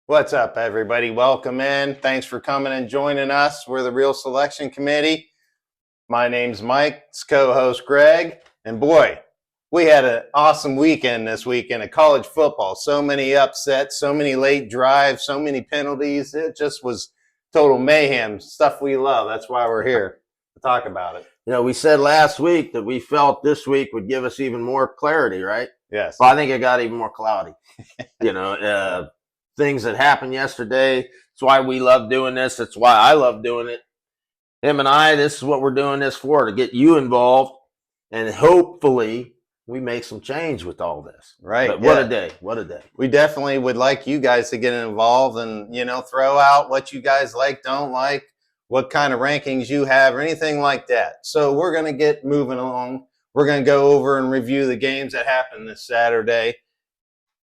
What's up, everybody? Welcome in. Thanks for coming and joining us. We're the Real Selection Committee. My name's Mike. It's co-host Greg. And boy, we had an awesome weekend this weekend of college football. So many upsets, so many late drives, so many penalties. It just was total mayhem. Stuff we love. That's why we're here to talk about it. We said last week that we felt this week would give us even more clarity, right? Yes. Well, I think it got even more cloudy. Things that happened yesterday. That's why we love doing this. That's why I love doing it. Him and I, this is what we're doing this for, to get you involved. And hopefully we make some change with all this. Right. But what a day. What a day. We definitely would like you guys to get involved and, throw out what you guys like, don't like, what kind of rankings you have or anything like that. So we're going to get moving along. We're going to go over and review the games that happened this Saturday.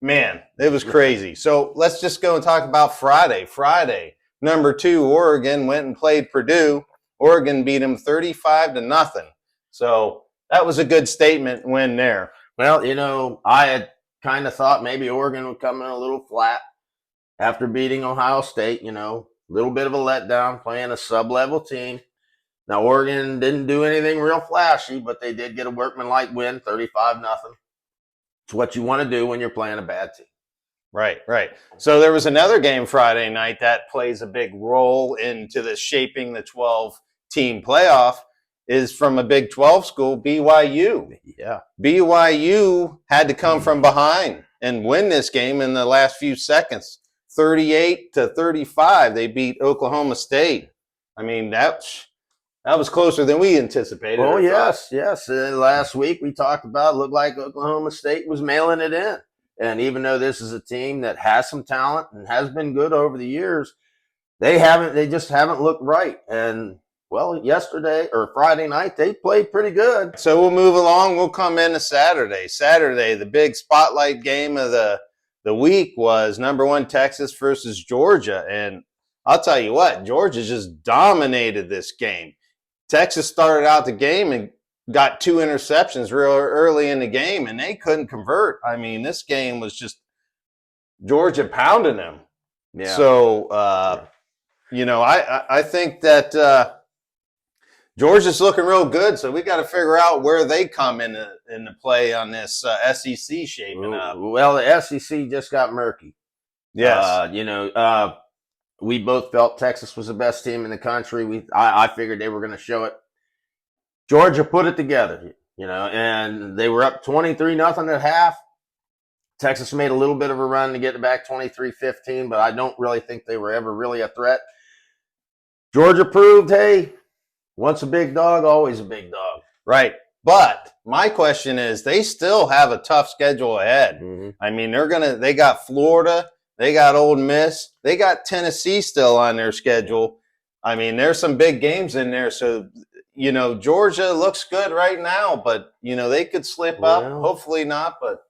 Man, it was crazy. So let's just go and talk about Friday. Friday, number 2, Oregon went and played Purdue. Oregon beat them 35-0. So that was a good statement win there. Well, I had kind of thought maybe Oregon would come in a little flat after beating Ohio State, a little bit of a letdown playing a sub-level team. Now, Oregon didn't do anything real flashy, but they did get a workmanlike win, 35-0. It's what you want to do when you're playing a bad team. Right. So there was another game Friday night that plays a big role into the shaping the 12-team playoff, is from a Big 12 school, BYU. Yeah. BYU had to come from behind and win this game in the last few seconds. 38-35, they beat Oklahoma State. I mean, that was closer than we anticipated. Oh, yes. Last week we talked about it looked like Oklahoma State was mailing it in. And even though this is a team that has some talent and has been good over the years, they just haven't looked right. And well, yesterday or Friday night, they played pretty good. So we'll move along. We'll come into Saturday. Saturday, the big spotlight game of the week was number 1 Texas versus Georgia. And I'll tell you what, Georgia just dominated this game. Texas started out the game and got 2 interceptions real early in the game, and they couldn't convert. I mean, this game was just Georgia pounding them. Yeah. So, I think that Georgia's looking real good, so we got to figure out where they come in the play on this SEC shaping up. Well, the SEC just got murky. Yes. We both felt Texas was the best team in the country. I figured they were going to show it. Georgia put it together, and they were up 23-0 at half. Texas made a little bit of a run to get it back 23-15, but I don't really think they were ever really a threat. Georgia proved, hey, once a big dog, always a big dog. Right. But my question is, they still have a tough schedule ahead. Mm-hmm. I mean, they got Florida, they got Ole Miss, they got Tennessee still on their schedule. I mean, there's some big games in there. So, Georgia looks good right now, but, they could slip up. Hopefully not, but.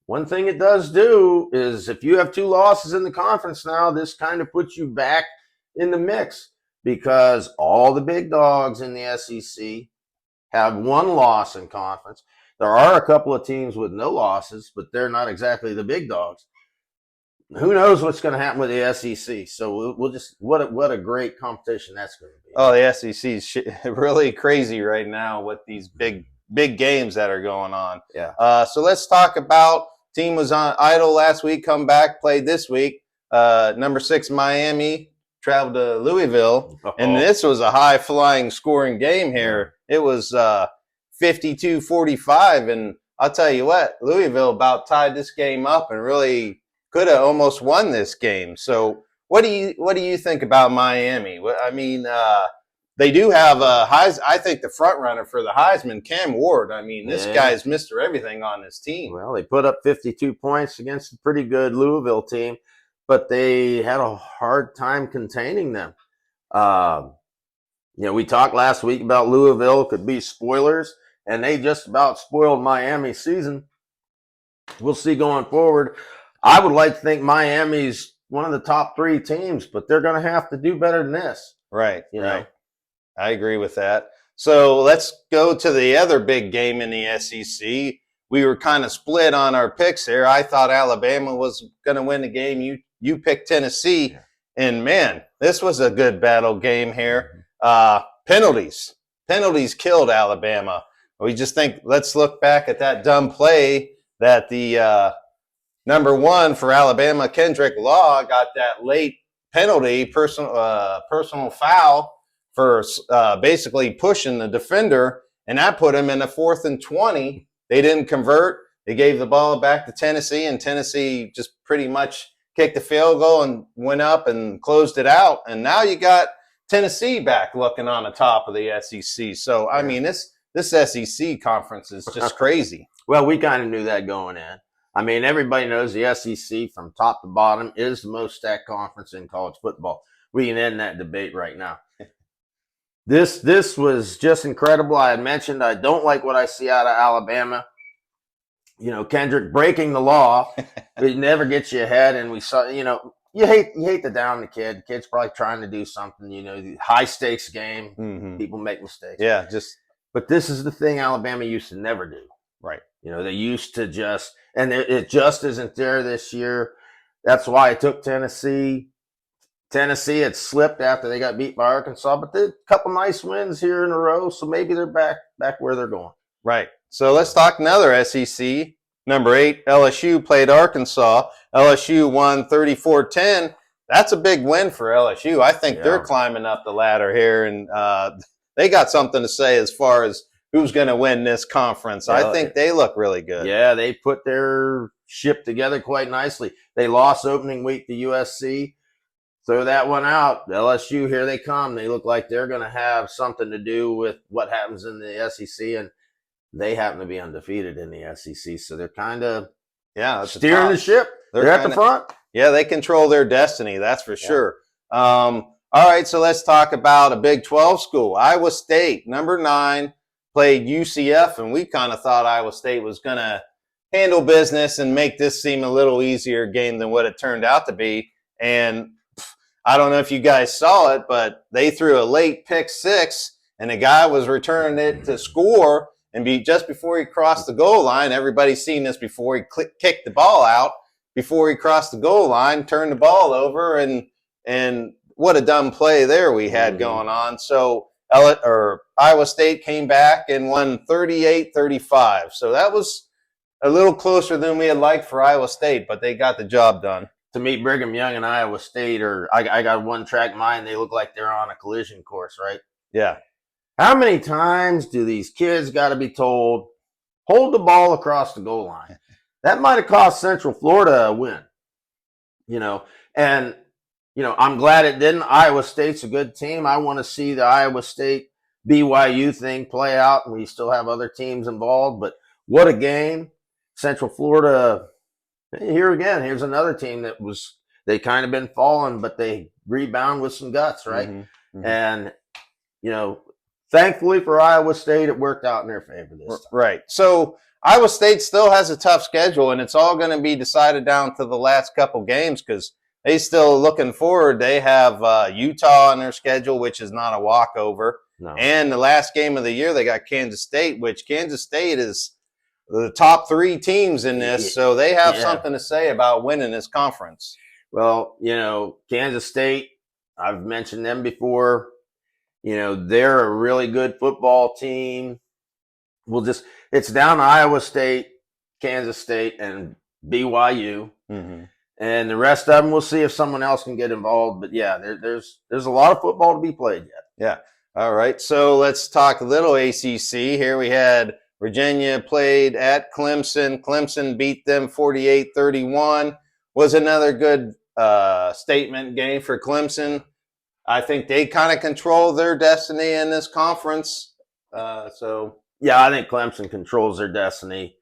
One thing it does do is if you have 2 losses in the conference now, this kind of puts you back in the mix, because all the big dogs in the SEC have 1 loss in conference. There are a couple of teams with no losses, but they're not exactly the big dogs. Who knows what's going to happen with the SEC? So we'll just what a great competition that's going to be. Oh, the SEC is really crazy right now with these big games that are going on. Yeah. So let's talk about team was on idle last week, come back, played this week. Number 6 Miami traveled to Louisville, and this was a high-flying scoring game here. It was 52-45, and I'll tell you what, Louisville about tied this game up and really could have almost won this game. So what do you think about Miami? I mean, they do have I think the front runner for the Heisman, Cam Ward. I mean, this guy's Mr. Everything on this team. Well, they put up 52 points against a pretty good Louisville team, but they had a hard time containing them. We talked last week about Louisville could be spoilers, and they just about spoiled Miami's season. We'll see going forward. I would like to think Miami's one of the top 3 teams, but they're going to have to do better than this. Right. Right. I agree with that. So let's go to the other big game in the SEC. We were kind of split on our picks here. I thought Alabama was going to win the game. You you picked Tennessee, Yeah. and man, this was a good battle game here. Penalties killed Alabama. We just think, let's look back at that dumb play that the number one for Alabama, Kendrick Law, got that late penalty, personal foul for basically pushing the defender, and that put him in a 4th and 20. They didn't convert. They gave the ball back to Tennessee, and Tennessee just pretty much kicked the field goal and went up and closed it out. And now you got Tennessee back looking on the top of the SEC. So, I mean, this SEC conference is just crazy. Well, we kind of knew that going in. I mean, everybody knows the SEC from top to bottom is the most stacked conference in college football. We can end that debate right now. This was just incredible. I had mentioned I don't like what I see out of Alabama. You know, Kendrick breaking the law, it never gets you ahead. And we saw, you know, you hate to down the kid. The kid's probably trying to do something. You know, the high stakes game. Mm-hmm. People make mistakes. Yeah, but this is the thing Alabama used to never do. Right. You know, they used to just, and it just isn't there this year. That's why I took Tennessee. Tennessee had slipped after they got beat by Arkansas, but they had a couple nice wins here in a row, so maybe they're back where they're going. Right. So let's talk another SEC. Number 8, LSU played Arkansas. LSU won 34-10. That's a big win for LSU. I think they're climbing up the ladder here, and they got something to say as far as who's going to win this conference. I think they look really good. Yeah, they put their ship together quite nicely. They lost opening week to USC. Throw that one out. LSU, here they come. They look like they're going to have something to do with what happens in the SEC, and they happen to be undefeated in the SEC, so they're kind of steering the ship. They're at the front. Yeah, they control their destiny, that's for sure. All right, so let's talk about a Big 12 school. Iowa State, number 9, played UCF, and we kind of thought Iowa State was going to handle business and make this seem a little easier game than what it turned out to be. And I don't know if you guys saw it, but they threw a late pick 6, and the guy was returning it to score. And just before he crossed the goal line, everybody's seen this before, he kicked the ball out before he crossed the goal line, turned the ball over, and what a dumb play there we had going on. So Iowa State came back and won 38-35. So that was a little closer than we had liked for Iowa State, but they got the job done. To me, Brigham Young and Iowa State I got one track mind. They look like they're on a collision course, right? Yeah. How many times do these kids got to be told, hold the ball across the goal line? That might have cost Central Florida a win, and I'm glad it didn't. Iowa State's a good team. I want to see the Iowa State BYU thing play out, and we still have other teams involved, but what a game. Central Florida, here again, here's another team they kind of been falling, but they rebound with some guts, right? Mm-hmm. And, thankfully for Iowa State, it worked out in their favor this time. Right. So Iowa State still has a tough schedule, and it's all going to be decided down to the last couple games because they still looking forward. They have Utah on their schedule, which is not a walkover. No. And the last game of the year, they got Kansas State, which Kansas State is the top 3 teams in this, so they have something to say about winning this conference. Well, Kansas State, I've mentioned them before. They're a really good football team. It's down to Iowa State, Kansas State, and BYU. Mm-hmm. And the rest of them, we'll see if someone else can get involved. But yeah, there's a lot of football to be played yet. Yeah. All right. So let's talk a little ACC. Here we had Virginia played at Clemson. Clemson beat them 48-31. Was another good statement game for Clemson. I think they kind of control their destiny in this conference. Yeah, I think Clemson controls their destiny.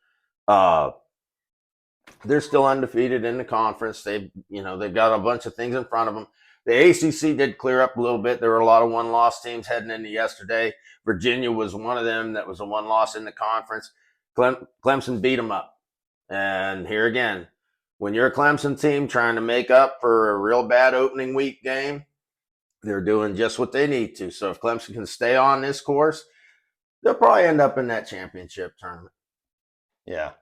They're still undefeated in the conference. They've got a bunch of things in front of them. The ACC did clear up a little bit. There were a lot of one-loss teams heading into yesterday. Virginia was one of them that was a one-loss in the conference. Clemson beat them up. And here again, when you're a Clemson team trying to make up for a real bad opening week game, they're doing just what they need to. So if Clemson can stay on this course, they'll probably end up in that championship tournament. Yeah.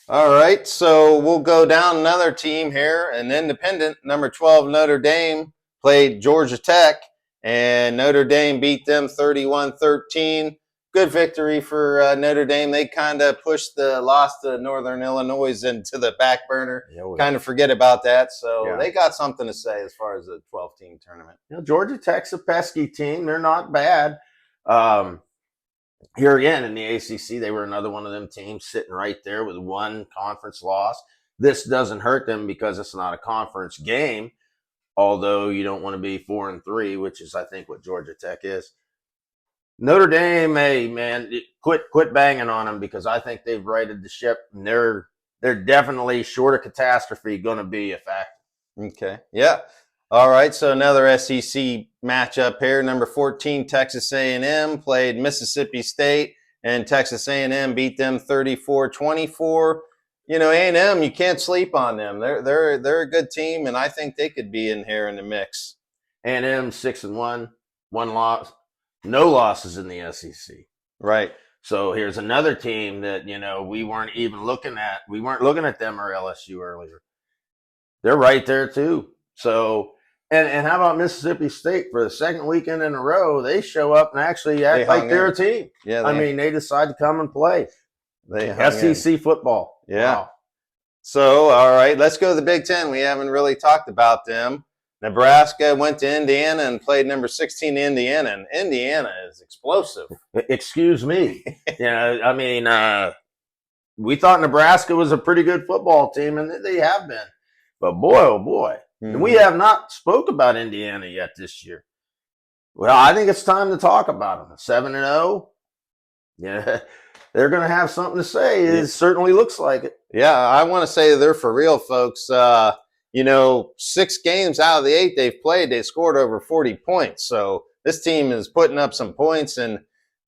All right, so we'll go down another team here. An independent, number 12, Notre Dame, played Georgia Tech, and Notre Dame beat them 31-13. Good victory for Notre Dame. They kind of pushed the loss to Northern Illinois into the back burner. Kind of forget about that. So they got something to say as far as the 12-team tournament. Georgia Tech's a pesky team. They're not bad. Here again in the ACC, they were another one of them teams sitting right there with one conference loss. This doesn't hurt them because it's not a conference game, although you don't want to be 4-3, which is, I think, what Georgia Tech is. Notre Dame, hey, man, quit banging on them because I think they've righted the ship, and they're definitely, short of catastrophe, going to be a factor. Okay, yeah. All right, so another SEC matchup here. Number 14, Texas A&M played Mississippi State, and Texas A&M beat them 34-24. You know, A&M, you can't sleep on them. They're a good team, and I think they could be in here in the mix. A&M 6-1, one loss, no losses in the SEC. Right. So here's another team that, you know, we weren't looking at. We weren't looking at them or LSU earlier. They're right there too. So, and how about Mississippi State for the second weekend in a row? They show up and actually act like they're a team. Yeah, I mean, they decide to come and play. SEC football. Yeah. Wow. So, all right, let's go to the Big Ten. We haven't really talked about them. Nebraska went to Indiana and played number 16 Indiana, and Indiana is explosive. Excuse me. I mean, we thought Nebraska was a pretty good football team, and they have been. But boy, oh boy, and we have not spoke about Indiana yet this year. Well, I think it's time to talk about them. 7-0. Yeah, they're going to have something to say. It certainly looks like it. Yeah, I want to say they're for real, folks. 6 games out of the 8 they've played, they scored over 40 points. So this team is putting up some points, and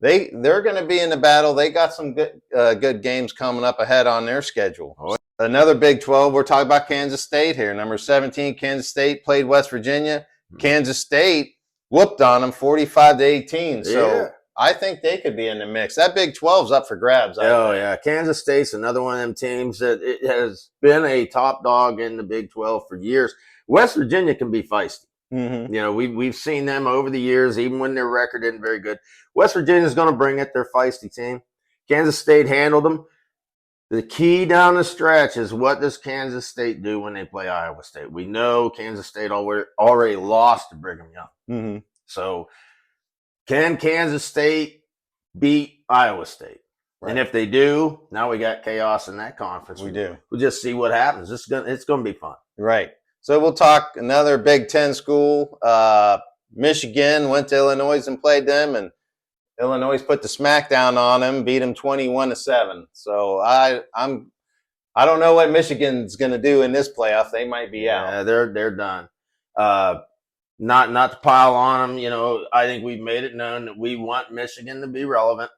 they're going to be in the battle. They got some good games coming up ahead on their schedule. Oh. Another Big 12, we're talking about Kansas State here. Number 17, Kansas State played West Virginia. Kansas State whooped on them 45-18. So I think they could be in the mix. That Big 12's up for grabs. Yeah. Kansas State's another one of them teams that it has been a top dog in the Big 12 for years. West Virginia can be feisty. Mm-hmm. You know, we've seen them over the years, even when their record isn't very good. West Virginia's going to bring it. They're a feisty team. Kansas State handled them. The key down the stretch is, what does Kansas State do when they play Iowa State? We know Kansas State already lost to Brigham Young. Mm-hmm. So can Kansas State beat Iowa State? Right. And if they do, now we got chaos in that conference. We do. We'll just see what happens. It's going to be fun. Right. So we'll talk another Big Ten school. Michigan went to Illinois and played them, and Illinois put the smackdown on them, beat them 21-7. So I don't know what Michigan's going to do in this playoff. They might be out. Yeah, they're done. Not to pile on them, you know. I think we've made it known that we want Michigan to be relevant.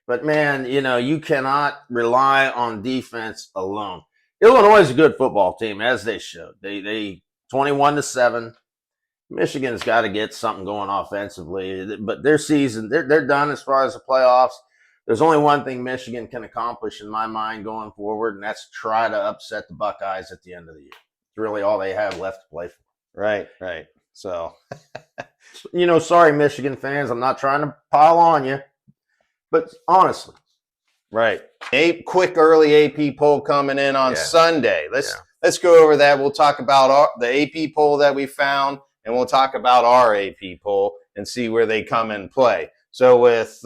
But man, you know, you cannot rely on defense alone. Illinois is a good football team, as they showed. They 21-7. Michigan's got to get something going offensively, but their season, they're done as far as the playoffs. There's only one thing Michigan can accomplish in my mind going forward, and that's try to upset the Buckeyes at the end of the year. It's really all they have left to play for. Right. So, you know, sorry, Michigan fans, I'm not trying to pile on you, but honestly. Right. Quick early AP poll coming in on Sunday. Let's go over that. We'll talk about the AP poll that we found, and we'll talk about our AP poll and see where they come in play. So with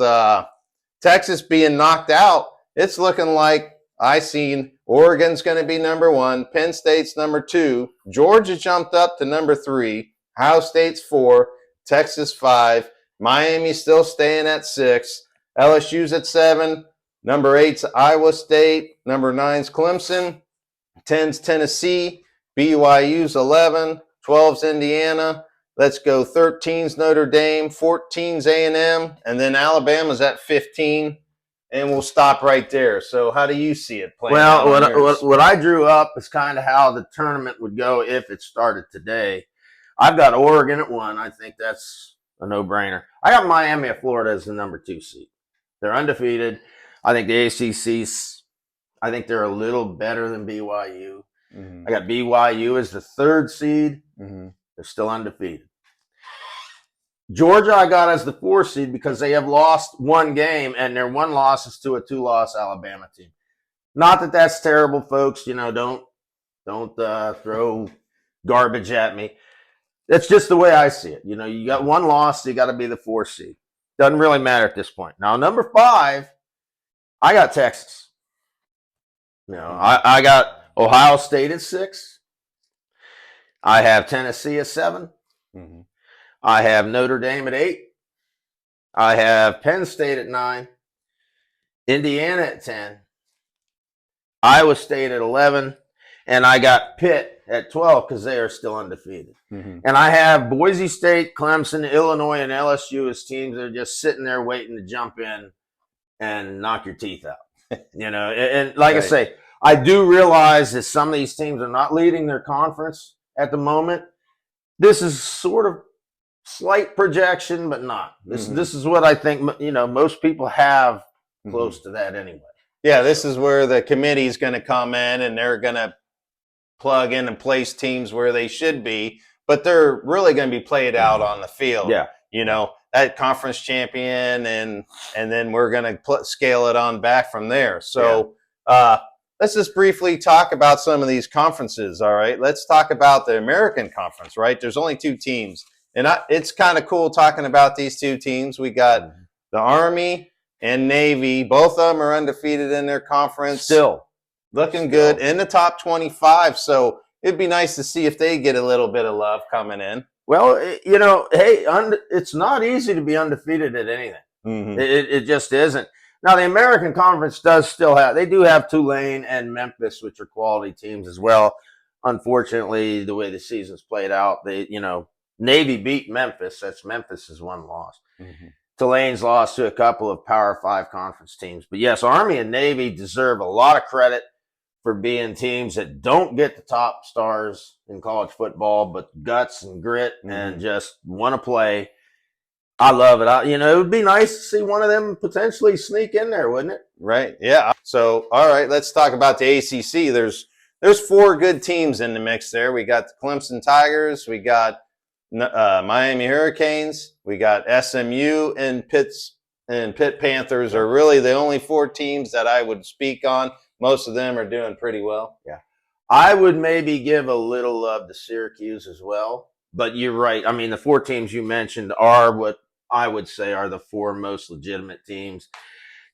Texas being knocked out, it's looking like I seen Oregon's going to be number 1, Penn State's number 2, Georgia jumped up to number 3, Ohio State's 4, Texas 5, Miami's still staying at 6, LSU's at 7, number 8's Iowa State, number 9's Clemson, 10's Tennessee, BYU's 11, 12's Indiana. Let's go 13's Notre Dame, 14's A&M, and then Alabama's at 15, and we'll stop right there. So how do you see it playing out? Well, what I drew up is kind of how the tournament would go if it started today. I've got Oregon at 1. I think that's a no-brainer. I got Miami of Florida as the number 2 seed. They're undefeated. I think the ACC's I think they're a little better than BYU. Mhm. I got BYU as the 3rd seed. Mhm. They're still undefeated. Georgia I got as the 4th seed because they have lost one game, and their one loss is to a 2-loss Alabama team. Not that that's terrible, folks. Don't throw garbage at me. That's just the way I see it. You got one loss, you got to be the 4th seed. Doesn't really matter at this point. Now, number 5, I got Texas. I got Ohio State at 6. I have Tennessee at 7. Mhm. I have Notre Dame at 8. I have Penn State at 9. Indiana at 10. Iowa State at 11. And I got Pitt at 12 because they are still undefeated. Mhm. And I have Boise State, Clemson, Illinois, and LSU as teams that are just sitting there waiting to jump in and knock your teeth out. And like I Right. say, I do realize that some of these teams are not leading their conference at the moment. This is sort of slight projection, but not. This is what I think, most people have close to that anyway. Yeah, this is where the committee is going to come in, and they're going to plug in and place teams where they should be, but they're really going to be played out on the field. Yeah. That conference champion, and then we're going to scale it on back from there. So let's just briefly talk about some of these conferences. All right, let's talk about the American Conference. Right, there's only 2 teams, and it's kind of cool talking about these 2 teams. We got the Army and Navy. Both of them are undefeated in their conference. Still looking good in the top 25. So it'd be nice to see if they get a little bit of love coming in. Well, hey, it's not easy to be undefeated at anything. Mm-hmm. It just isn't. Now, the American Conference they do have Tulane and Memphis, which are quality teams as well. Unfortunately, the way the season's played out, Navy beat Memphis. That's Memphis's one loss. Mm-hmm. Tulane's lost to a couple of Power 5 conference teams. But yes, Army and Navy deserve a lot of credit for being teams that don't get the top stars in college football, but guts and grit and just want to play. I love it. It would be nice to see one of them potentially sneak in there, wouldn't it? Right. Yeah. So, all right, let's talk about the ACC. There's 4 good teams in the mix there. We got the Clemson Tigers. We got Miami Hurricanes. We got SMU and Pitt Panthers are really the only 4 teams that I would speak on. Most of them are doing pretty well. Yeah. I would maybe give a little love to Syracuse as well. But you're right. I mean, the 4 teams you mentioned are what I would say are the 4 most legitimate teams.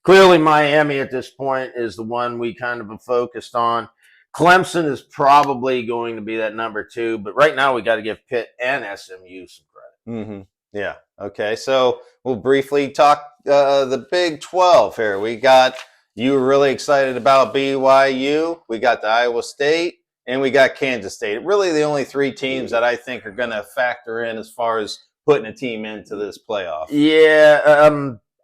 Clearly, Miami at this point is the one we kind of have focused on. Clemson is probably going to be that number 2. But right now, we got to give Pitt and SMU some credit. Mm-hmm. Yeah. Okay. So we'll briefly talk the Big 12 here. We got... You were really excited about BYU. We got the Iowa State, and we got Kansas State. Really the only 3 teams that I think are going to factor in as far as putting a team into this playoff. Yeah,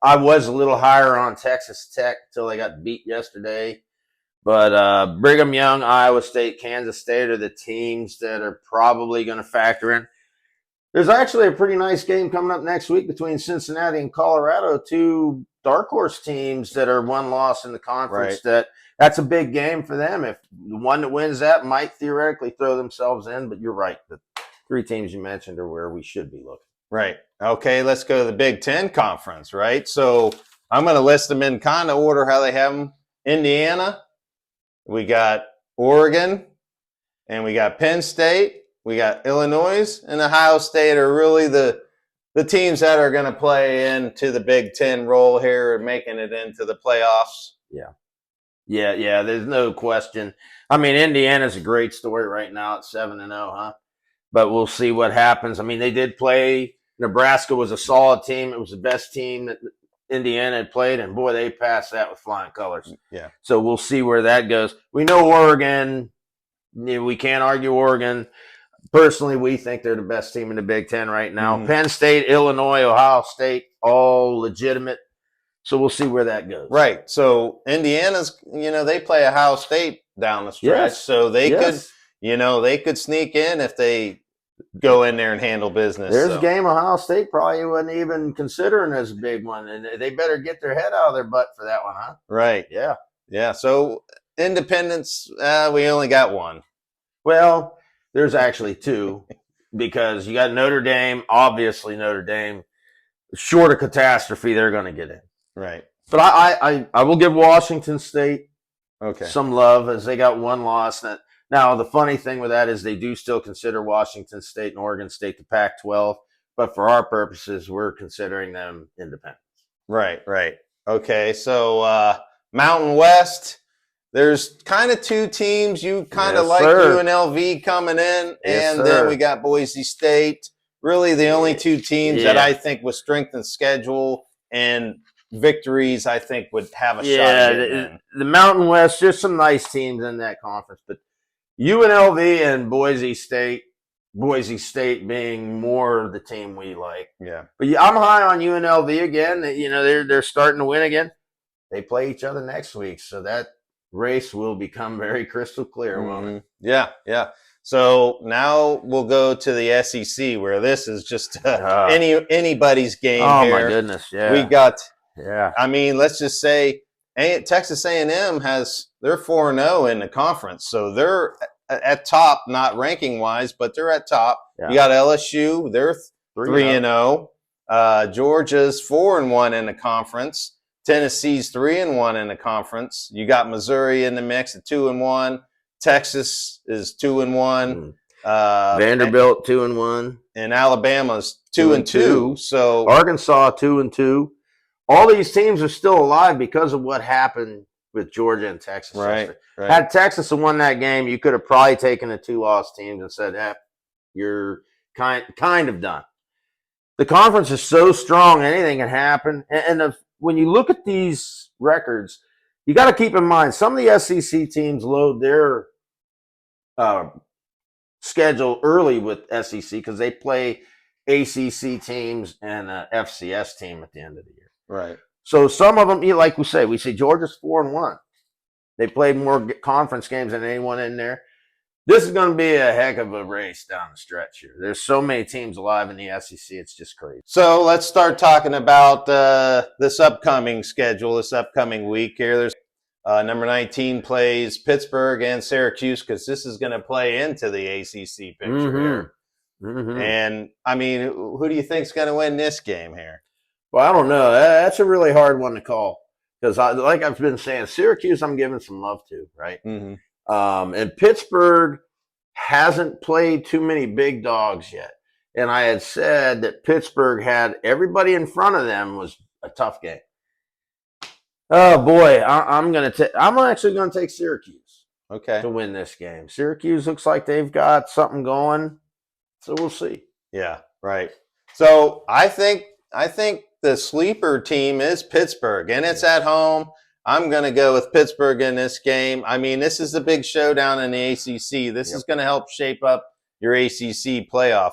I was a little higher on Texas Tech until they got beat yesterday. But Brigham Young, Iowa State, Kansas State are the teams that are probably going to factor in. There's actually a pretty nice game coming up next week between Cincinnati and Colorado, 2 dark horse teams that are 1 loss in the conference. Right. That's a big game for them. If the one that wins that might theoretically throw themselves in, but you're right. The 3 teams you mentioned are where we should be looking. Right. Okay, let's go to the Big Ten Conference, right? So I'm going to list them in kind of order how they have them. Indiana, we got Oregon, and we got Penn State. We got Illinois and Ohio State are really the teams that are going to play into the Big Ten role here and making it into the playoffs. Yeah. There's no question. I mean, Indiana's a great story right now at 7-0, huh? But we'll see what happens. I mean, they did play. Nebraska was a solid team. It was the best team that Indiana had played, and boy, they passed that with flying colors. Yeah. So we'll see where that goes. We know Oregon. We can't argue Oregon. Personally, we think they're the best team in the Big Ten right now. Mm-hmm. Penn State, Illinois, Ohio State, all legitimate. So we'll see where that goes. Right. So Indiana's, they play Ohio State down the stretch. Yes. So they could sneak in if they go in there and handle business. There's a game Ohio State probably wasn't even considering as a big one. And they better get their head out of their butt for that one, huh? Right. Yeah. Yeah. So Independence, we only got one. Well, there's actually two because you got Notre Dame. Obviously, Notre Dame, short of catastrophe, they're going to get in. Right. But I will give Washington State Okay. some love as they got one loss. Now, the funny thing with that is they do still consider Washington State and Oregon State the Pac-12, but for our purposes, we're considering them independent. Right. Okay. So Mountain West, there's kind of two teams. You kind of Yes, like sir. UNLV coming in, Yes, and sir. then we got Boise State. Really, the only two teams that Yeah. I think with strength and schedule and victories, I think would have a shot Yeah, at getting in. the Mountain West, there's some nice teams in that conference, but UNLV and Boise State being more the team we like. Yeah. But yeah, I'm high on UNLV again. You know, they're starting to win again. They play each other next week, so that race will become very crystal clear, won't it? Yeah. So now we'll go to the SEC, where this is just anybody's game. Oh here. My goodness! Yeah, We got. Yeah. I mean, let's just say Texas A&M they're 4-0 in the conference, so they're at top, not ranking wise, but they're at top. Yeah. You got LSU, they're 3-0. Georgia's 4-1 in the conference. Tennessee's 3-1 in the conference. You got Missouri in the mix at 2-1. Texas is 2-1. Vanderbilt 2-1, and Alabama's 2-2. So Arkansas 2-2. All these teams are still alive because of what happened with Georgia and Texas. Right. Had Texas won that game, you could have probably taken the 2-loss teams and said, you're kind of done. The conference is so strong, anything can happen. And when you look at these records, you got to keep in mind some of the SEC teams load their schedule early with SEC because they play ACC teams and an FCS team at the end of the year. Right. So some of them, like we say Georgia's 4-1. They played more conference games than anyone in there. This is going to be a heck of a race down the stretch here. There's so many teams alive in the SEC. It's just crazy. So let's start talking about this upcoming schedule, this upcoming week here. There's number 19 plays Pittsburgh and Syracuse because this is going to play into the ACC picture here. And, I mean, who do you think is going to win this game here? Well, I don't know. That's a really hard one to call because, like I've been saying, Syracuse I'm giving some love to, right? And Pittsburgh hasn't played too many big dogs yet. And I had said that Pittsburgh had everybody in front of them was a tough game. Oh boy, I'm actually gonna take Syracuse. Okay. To win this game. Syracuse looks like they've got something going, so we'll see. Yeah, right. So I think the sleeper team is Pittsburgh, and it's at home. I'm going to go with Pittsburgh in this game. I mean, this is a big showdown in the ACC. This is going to help shape up your ACC playoff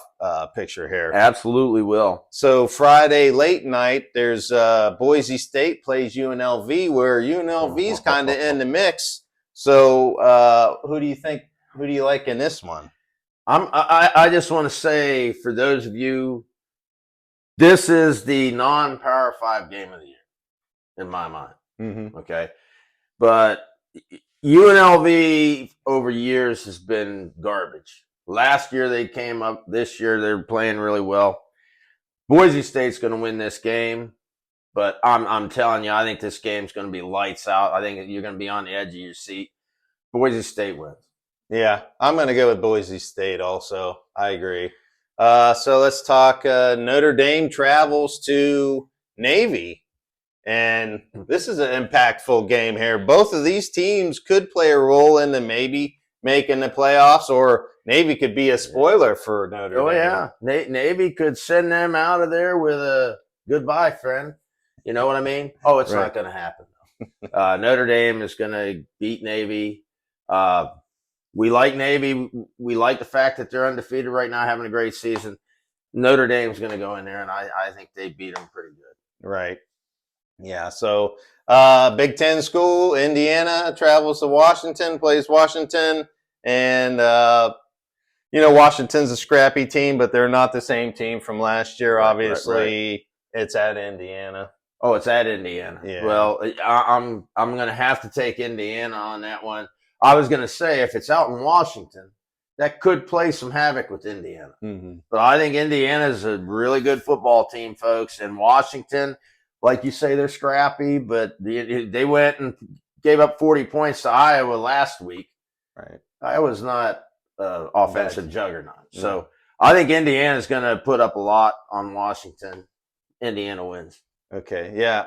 picture here. Absolutely will. So Friday late night, there's Boise State plays UNLV, where UNLV's kind of in the mix. So who do you think? Who do you like in this one? I just want to say, for those of you, this is the non-Power 5 game of the year, in my mind. Okay. But UNLV over years has been garbage. Last year they came up. This year they're playing really well. Boise State's going to win this game. But I'm telling you, I think this game's going to be lights out. I think you're going to be on the edge of your seat. Boise State wins. Yeah, I'm going to go with Boise State also. I agree. So let's talk Notre Dame travels to Navy. And this is an impactful game here. Both of these teams could play a role in the maybe making the playoffs, or Navy could be a spoiler for Notre Dame. Oh, yeah. Navy could send them out of there with a goodbye, friend. You know what I mean? Oh, it's not going to happen, though. Notre Dame is going to beat Navy. We like Navy. We like the fact that they're undefeated right now, having a great season. Notre Dame's going to go in there, and I think they beat them pretty good. Right. Yeah, so Big Ten school, Indiana travels to Washington, plays Washington, and Washington's a scrappy team, but they're not the same team from last year. Obviously, It's at Indiana. Oh, it's at Indiana. Yeah. Well, I'm going to have to take Indiana on that one. I was going to say if it's out in Washington, that could play some havoc with Indiana. Mm-hmm. But I think Indiana is a really good football team, folks. And Washington, like you say, they're scrappy, but they went and gave up 40 points to Iowa last week. Right. Iowa's not an offensive juggernaut. So I think Indiana's going to put up a lot on Washington. Indiana wins. Okay. Yeah.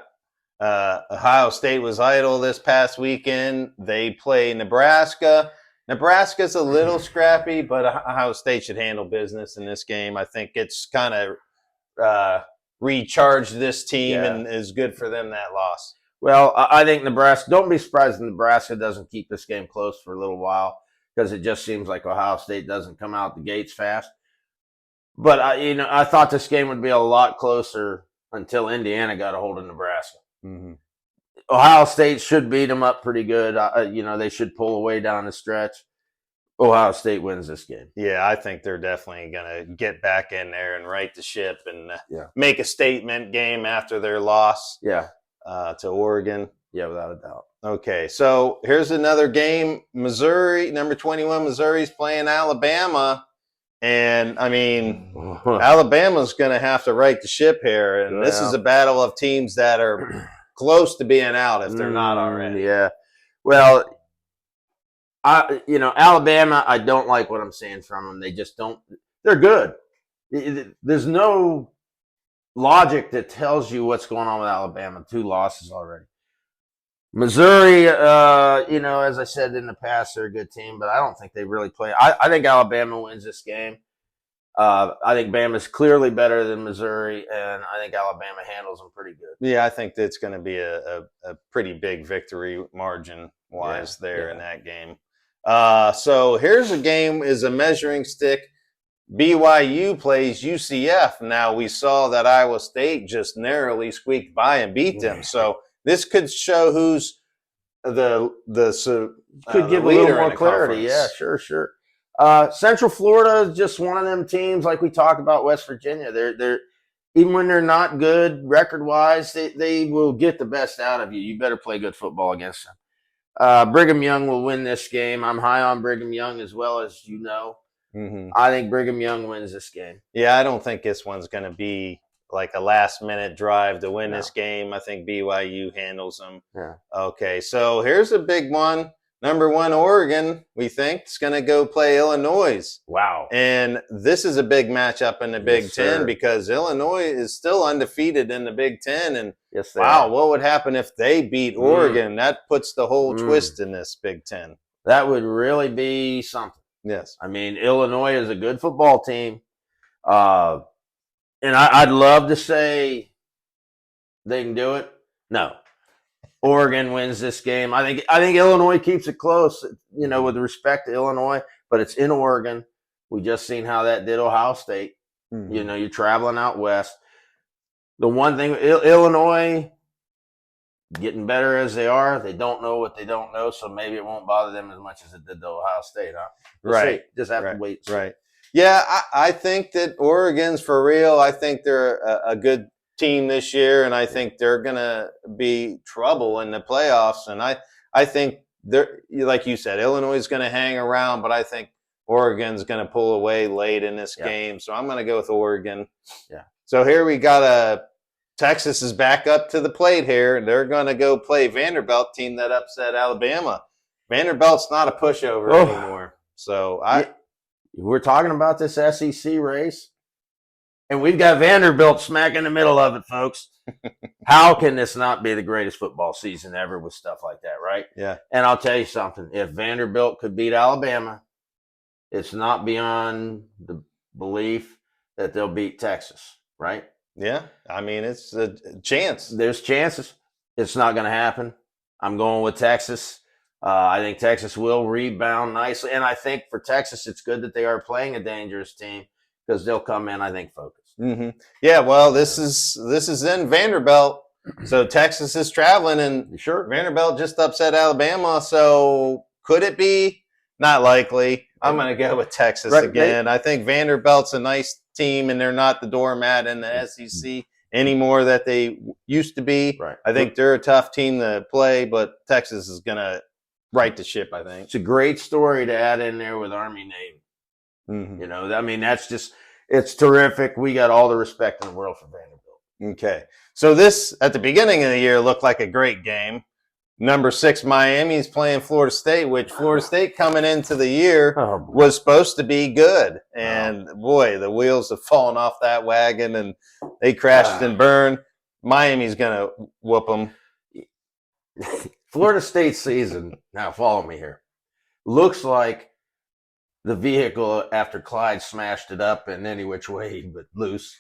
Ohio State was idle this past weekend. They play Nebraska. Nebraska's a little scrappy, but Ohio State should handle business in this game. I think it's kind of recharged this team and is good for them, that loss. Well, I think Nebraska, don't be surprised if Nebraska doesn't keep this game close for a little while because it just seems like Ohio State doesn't come out the gates fast. But I thought this game would be a lot closer until Indiana got a hold of Nebraska. Mm-hmm. Ohio State should beat them up pretty good. They should pull away down the stretch. Ohio State wins this game. Yeah, I think they're definitely going to get back in there and right the ship and make a statement game after their loss to Oregon. Yeah, without a doubt. Okay, so here's another game. Missouri, number 21, Missouri's playing Alabama. And, I mean, Alabama's going to have to right the ship here. And this is a battle of teams that are close to being out if they're not already. Yeah. Well, Alabama, I don't like what I'm seeing from them. They just don't – they're good. There's no logic that tells you what's going on with Alabama. 2 losses already. Missouri, as I said in the past, they're a good team, but I don't think they really play. I think Alabama wins this game. I think Bama's clearly better than Missouri, and I think Alabama handles them pretty good. Yeah, I think that's going to be a pretty big victory margin-wise in that game. So here's a game is a measuring stick. BYU plays UCF. Now, we saw that Iowa State just narrowly squeaked by and beat them. So this could show who's could give a little more clarity. Yeah, sure. Central Florida is just one of them teams, like we talked about West Virginia. They're even when they're not good record wise, they will get the best out of you. You better play good football against them. Brigham Young will win this game. I'm high on Brigham Young as well, as you know. Mm-hmm. I think Brigham Young wins this game. Yeah, I don't think this one's going to be like a last-minute drive to win this game. I think BYU handles them. Yeah. Okay, so here's a big one. Number 1, Oregon, we think, is going to go play Illinois. Wow. And this is a big matchup in the Big Ten because Illinois is still undefeated in the Big Ten. And what would happen if they beat Oregon? That puts the whole twist in this Big Ten. That would really be something. Yes. I mean, Illinois is a good football team. And I'd love to say they can do it. No. Oregon wins this game. I think Illinois keeps it close, with respect to Illinois, but it's in Oregon. We just seen how that did Ohio State. Mm-hmm. You're traveling out west. The one thing, Illinois, getting better as they are, they don't know what they don't know, so maybe it won't bother them as much as it did to Ohio State, huh? Right. Just have to wait. Right. Yeah, I think that Oregon's for real. I think they're a good team this year, and I think they're going to be trouble in the playoffs. And I think they're, like you said, Illinois is going to hang around, but I think Oregon's going to pull away late in this game. So I'm going to go with Oregon. Yeah. So here we got Texas is back up to the plate here. They're going to go play Vanderbilt, team that upset Alabama. Vanderbilt's not a pushover anymore. So we're talking about this SEC race. And we've got Vanderbilt smack in the middle of it, folks. How can this not be the greatest football season ever with stuff like that, right? Yeah. And I'll tell you something. If Vanderbilt could beat Alabama, it's not beyond the belief that they'll beat Texas, right? Yeah. I mean, it's a chance. There's chances. It's not going to happen. I'm going with Texas. I think Texas will rebound nicely. And I think for Texas, it's good that they are playing a dangerous team because they'll come in, I think, focused. Mm-hmm. Yeah, well, this is in Vanderbilt, so Texas is traveling, and Vanderbilt just upset Alabama. So could it be? Not likely. I'm going to go with Texas again. I think Vanderbilt's a nice team, and they're not the doormat in the SEC. anymore that they used to be. Right. I think they're a tough team to play, but Texas is going to right the ship, I think. It's a great story to add in there with Army name. Mm-hmm. You know, I mean, that's just, it's terrific. We got all the respect in the world for Vanderbilt. Okay. So this, at the beginning of the year, looked like a great game. Number 6, Miami is playing Florida State, which Florida State coming into the year was supposed to be good. And boy, the wheels have fallen off that wagon and they crashed and burned. Miami's going to whoop them. Florida State season, now follow me here, looks like the vehicle after Clyde smashed it up in any which way but loose.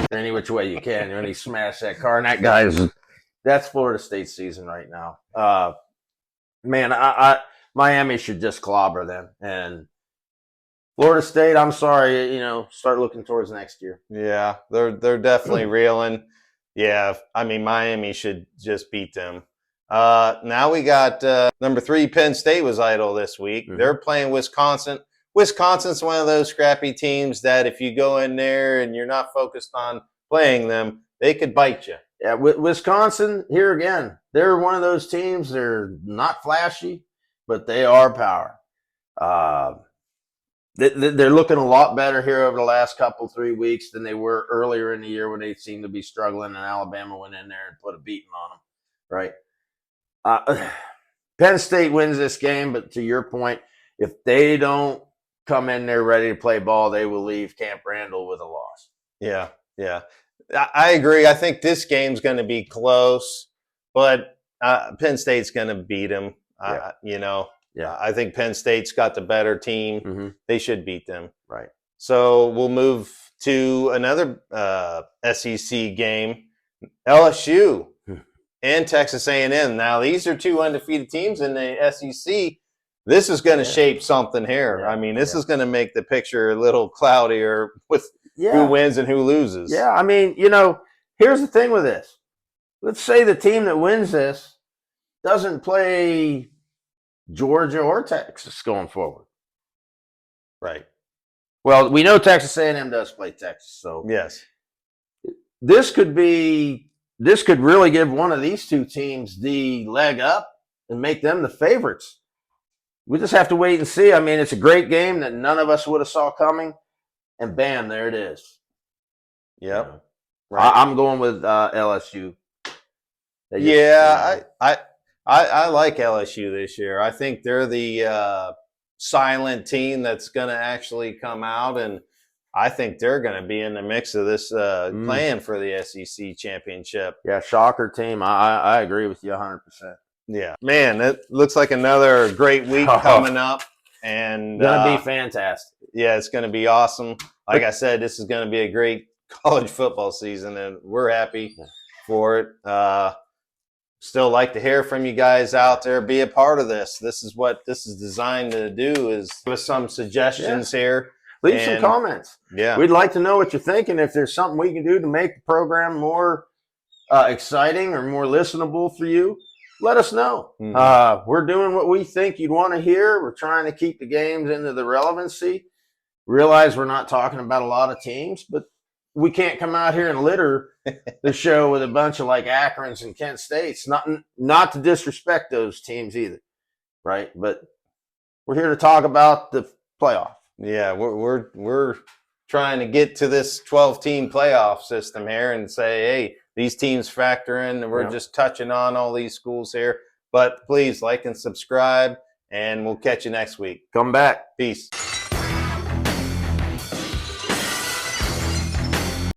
Any which way you can when he smashed that car. And that's Florida State season right now. Man, Miami should just clobber them. And Florida State, I'm sorry, you know, start looking towards next year. Yeah, they're definitely reeling. Yeah, I mean, Miami should just beat them. Now we got number 3, Penn State was idle this week. Mm-hmm. They're playing Wisconsin. Wisconsin's one of those scrappy teams that if you go in there and you're not focused on playing them, they could bite you. Yeah, Wisconsin, here again, they're one of those teams. They're not flashy, but they are power. They're looking a lot better here over the last 3 weeks than they were earlier in the year when they seemed to be struggling, and Alabama went in there and put a beating on them, right? Penn State wins this game, but to your point, if they don't come in there ready to play ball, they will leave Camp Randall with a loss. Yeah, yeah. I agree. I think this game's going to be close, but Penn State's going to beat them. Yeah. You know, Yeah. I think Penn State's got the better team. Mm-hmm. They should beat them. Right. So we'll move to another SEC game, LSU and Texas A&M. Now, these are 2 undefeated teams in the SEC. This is going to shape something here. Yeah. I mean, this is going to make the picture a little cloudier with who wins and who loses. Yeah, I mean, you know, here's the thing with this. Let's say the team that wins this doesn't play Georgia or Texas going forward. Right. Well, we know Texas A&M does play Texas, so yes, this could really give one of these 2 teams the leg up and make them the favorites. We just have to wait and see. I mean, it's a great game that none of us would have saw coming, and bam, there it is. Yep. You know, right. I'm going with LSU. Yeah, I like LSU this year. I think they're the silent team that's going to actually come out, and I think they're going to be in the mix of this playing for the SEC championship. Yeah, shocker team. I agree with you 100%. Yeah, man, it looks like another great week coming up, and gonna be fantastic. Yeah, it's going to be awesome. Like I said, this is going to be a great college football season, and we're happy for it. Still like to hear from you guys out there. Be a part of this. This is what this is designed to do, is give us some suggestions here. Leave some comments. Yeah. We'd like to know what you're thinking. If there's something we can do to make the program more exciting or more listenable for you, let us know. Mm-hmm. We're doing what we think you'd want to hear. We're trying to keep the games into the relevancy. Realize we're not talking about a lot of teams, but we can't come out here and litter the show with a bunch of like Akrons and Kent States. Not to disrespect those teams either, right? But we're here to talk about the playoff. Yeah, we're trying to get to this 12-team playoff system here and say, hey, these teams factor in, and we're just touching on all these schools here. But please like and subscribe, and we'll catch you next week. Come back. Peace.